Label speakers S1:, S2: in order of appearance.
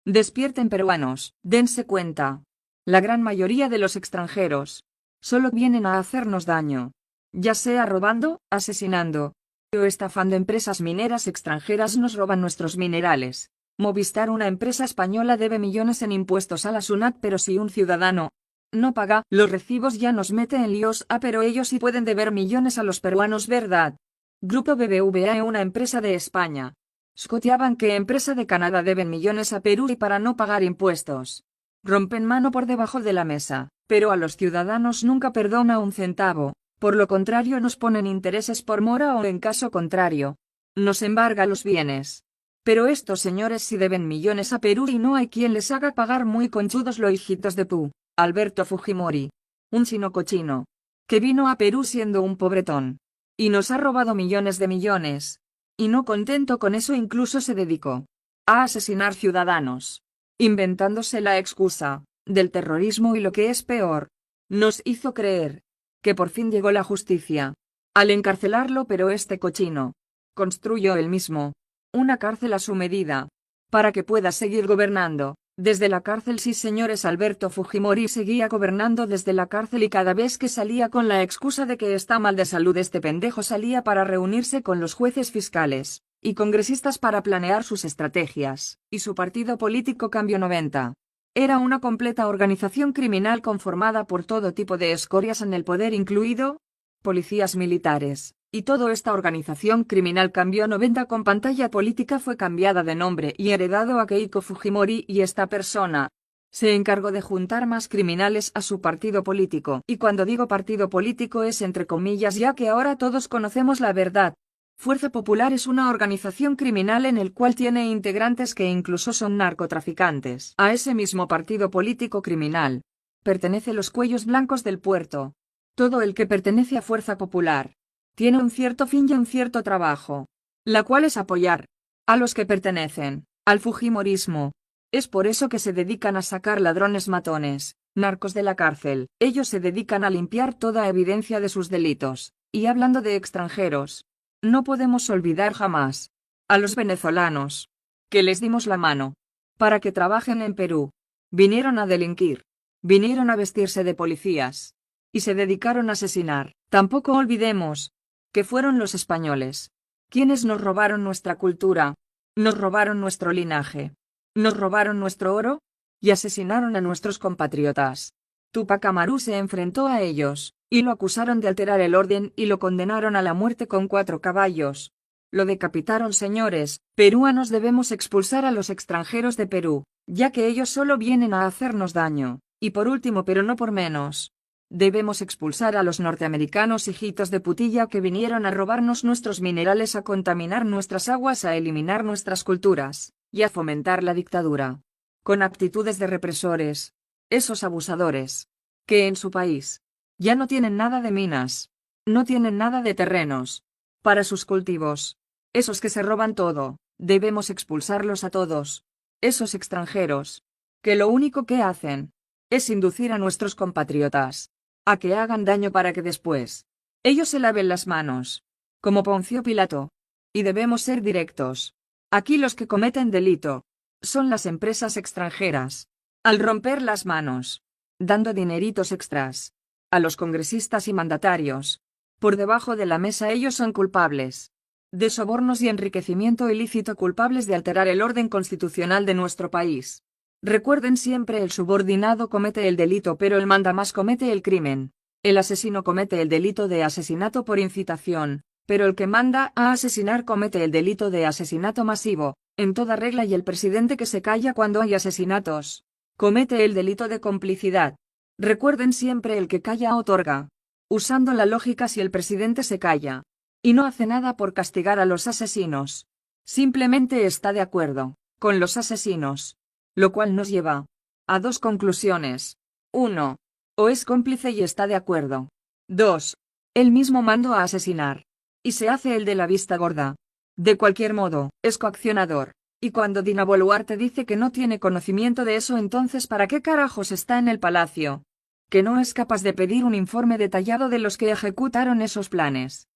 S1: Despierten peruanos, dense cuenta. La gran mayoría de los extranjeros solo vienen a hacernos daño, ya sea robando, asesinando o estafando. Empresas mineras extranjeras nos roban nuestros minerales. Movistar, una empresa española, debe millones en impuestos a la SUNAT, pero si un ciudadano no paga los recibos ya nos mete en líos. Pero ellos sí pueden deber millones a los peruanos, ¿verdad? Grupo BBVA, una empresa de España. Scotiabank, empresa de Canadá, deben millones a Perú y para no pagar impuestos rompen mano por debajo de la mesa, pero a los ciudadanos nunca perdona un centavo. Por lo contrario, nos ponen intereses por mora o, en caso contrario, nos embarga los bienes. Pero estos señores sí deben millones a Perú y no hay quien les haga pagar. Muy conchudos los hijitos de Pu. Alberto Fujimori, un chino cochino, que vino a Perú siendo un pobretón y nos ha robado millones de millones. Y no contento con eso, incluso se dedicó a asesinar ciudadanos, inventándose la excusa del terrorismo y, lo que es peor, nos hizo creer que por fin llegó la justicia al encarcelarlo, pero este cochino construyó él mismo una cárcel a su medida para que pueda seguir gobernando desde la cárcel. Sí, señores, Alberto Fujimori seguía gobernando desde la cárcel y cada vez que salía con la excusa de que está mal de salud, este pendejo salía para reunirse con los jueces, fiscales y congresistas para planear sus estrategias. Y su partido político Cambio 90 era una completa organización criminal conformada por todo tipo de escorias en el poder, incluido policías militares. Y toda esta organización criminal Cambio 90 con pantalla política fue cambiada de nombre y heredado a Keiko Fujimori, y esta persona se encargó de juntar más criminales a su partido político. Y cuando digo partido político es entre comillas, ya que ahora todos conocemos la verdad. Fuerza Popular es una organización criminal en el cual tiene integrantes que incluso son narcotraficantes. A ese mismo partido político criminal pertenece los Cuellos Blancos del Puerto. Todo el que pertenece a Fuerza Popular tiene un cierto fin y un cierto trabajo, la cual es apoyar a los que pertenecen al fujimorismo. Es por eso que se dedican a sacar ladrones, matones, narcos de la cárcel. Ellos se dedican a limpiar toda evidencia de sus delitos. Y hablando de extranjeros, no podemos olvidar jamás a los venezolanos, que les dimos la mano para que trabajen en Perú. Vinieron a delinquir, vinieron a vestirse de policías y se dedicaron a asesinar. Tampoco olvidemos que fueron los españoles quienes nos robaron nuestra cultura, nos robaron nuestro linaje, nos robaron nuestro oro y asesinaron a nuestros compatriotas. Tupac Amaru se enfrentó a ellos y lo acusaron de alterar el orden y lo condenaron a la muerte con 4 caballos. Lo decapitaron. Señores peruanos, debemos expulsar a los extranjeros de Perú, ya que ellos solo vienen a hacernos daño. Y por último, pero no por menos, debemos expulsar a los norteamericanos hijitos de putilla que vinieron a robarnos nuestros minerales, a contaminar nuestras aguas, a eliminar nuestras culturas y a fomentar la dictadura con actitudes de represores. Esos abusadores que en su país ya no tienen nada de minas, no tienen nada de terrenos para sus cultivos. Esos que se roban todo, debemos expulsarlos a todos. Esos extranjeros que lo único que hacen es inducir a nuestros compatriotas a que hagan daño para que después ellos se laven las manos, como Poncio Pilato. Y debemos ser directos. Aquí los que cometen delito son las empresas extranjeras, al romper las manos, dando dineritos extras a los congresistas y mandatarios. Por debajo de la mesa ellos son culpables de sobornos y enriquecimiento ilícito, culpables de alterar el orden constitucional de nuestro país. Recuerden siempre, el subordinado comete el delito, pero el mandamás comete el crimen. El asesino comete el delito de asesinato por incitación, pero el que manda a asesinar comete el delito de asesinato masivo, en toda regla. Y el presidente, que se calla cuando hay asesinatos, comete el delito de complicidad. Recuerden siempre, el que calla otorga. Usando la lógica, si el presidente se calla y no hace nada por castigar a los asesinos, simplemente está de acuerdo con los asesinos, lo cual nos lleva a 2 conclusiones. 1. O es cómplice y está de acuerdo. 2. Él mismo mandó a asesinar y se hace el de la vista gorda. De cualquier modo, es coaccionador. Y cuando Dina Boluarte dice que no tiene conocimiento de eso, entonces ¿para qué carajos está en el palacio? Que no es capaz de pedir un informe detallado de los que ejecutaron esos planes.